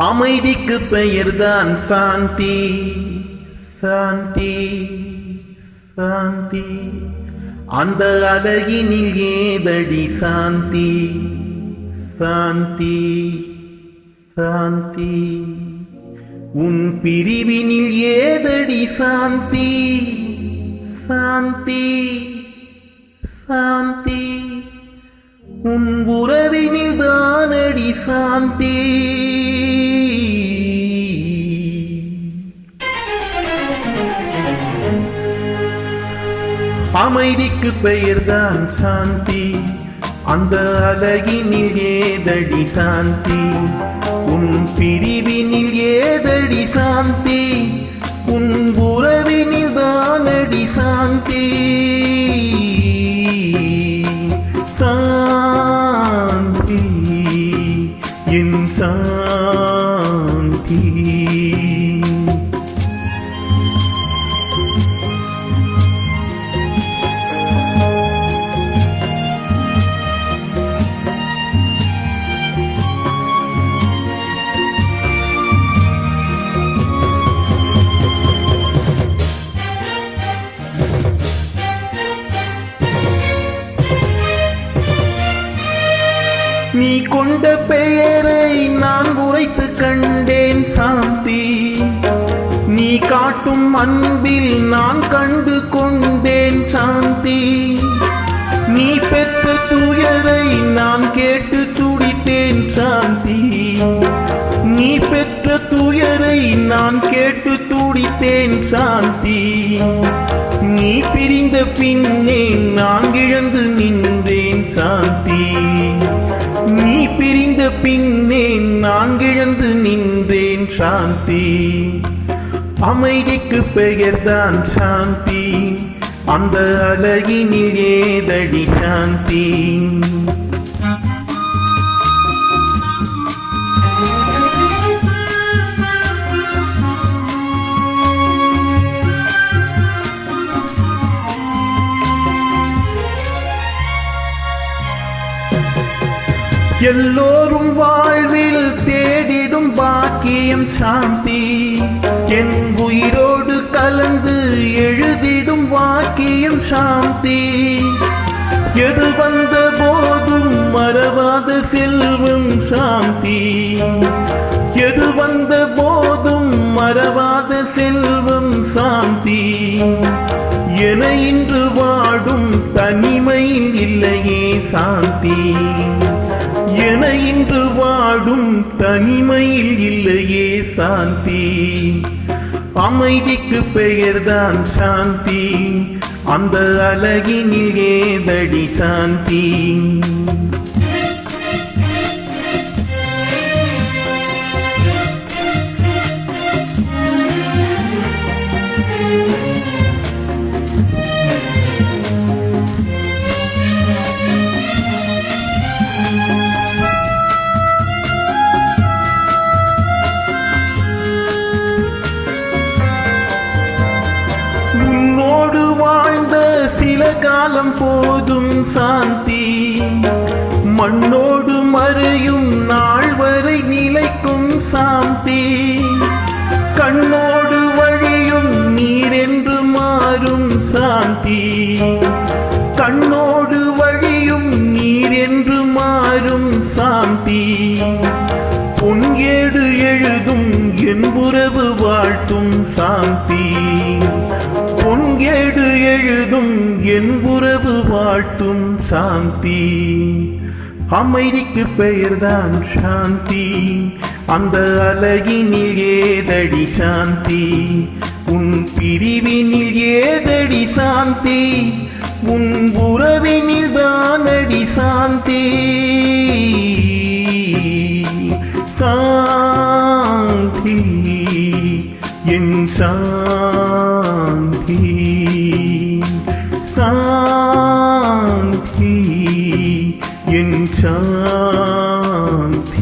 அமைதிக்கு பெயர்தான் சாந்தி. சாந்தி சாந்தி அந்த அழகினில் ஏதடி சாந்தி. சாந்தி சாந்தி உன் பிரிவினில் ஏதடி சாந்தி. சாந்தி சாந்தி உன் உறவினில் தானடி சாந்தி. அமைதிக்கு பெயர்தான் சாந்தி. அந்த அழகினில் ஏதடி சாந்தி. உன் பிரிவினில் ஏதடி சாந்தி. உன் உறவினில் தானடி சாந்தி. சாந்தி என் சாந்தி. நீ கொண்ட பெயரை நான் உரைத்து கண்டேன் சாந்தி. நீ காட்டும் அன்பில் நான் கண்டு கொண்டேன் சாந்தி. நீ பெற்ற துயரை நான் கேட்டு துடித்தேன் சாந்தி. நீ பெற்ற துயரை நான் கேட்டு துடித்தேன் சாந்தி. நீ பிரிந்த பின்னே நான் இழந்து நின்றேன் சாந்தி. நீ பிரிந்த பின்னே நான் இழந்து நின்றேன் சாந்தி. அமைதிக்கு பெயர்தான் சாந்தி. அந்த அழகினில் ஏதடி சாந்தி. எல்லோரும் வாழ்வில் தேடிடும் பாக்கியம் சாந்தி. என் உயிரோடு கலந்து எழுதிடும் வாக்கியம் சாந்தி. எது வந்த போதும் மறவாத செல்வம் சாந்தி. எது வந்த போதும் மறவாத செல்வம் சாந்தி. என இன்று வாடும் தனிமையில் இல்லையே சாந்தி. என இன்று வாடும் தனிமையில் இல்லையே சாந்தி. அமைதிக்கு பெயர்தான் சாந்தி. அந்த அழகினில் ஏதடி சாந்தி. சில காலம் போதும் சாந்தி. மண்ணோடு மறையும் நாள் வரை நிலைக்கும் சாந்தி. கண்ணோடு வழியும் நீரென்று மாறும் சாந்தி. கண்ணோடு வழியும் நீரென்று மாறும் சாந்தி. பொன்கேடு எழுதும் என் உறவு வாழ்த்தும் சாந்தி. பொன்கேடு எழுதும் என் உறவு வாழ்த்தும் சாந்தி. அமைதிக்கு பெயர்தான் சாந்தி. அந்த அழகினில் ஏதடி சாந்தி. உன் பிரிவினில் ஏதடி சாந்தி. உன் உறவினில் தானடி சாந்தி. சாந்தி என் சாந்தி. சாந்தி என் சாந்தி.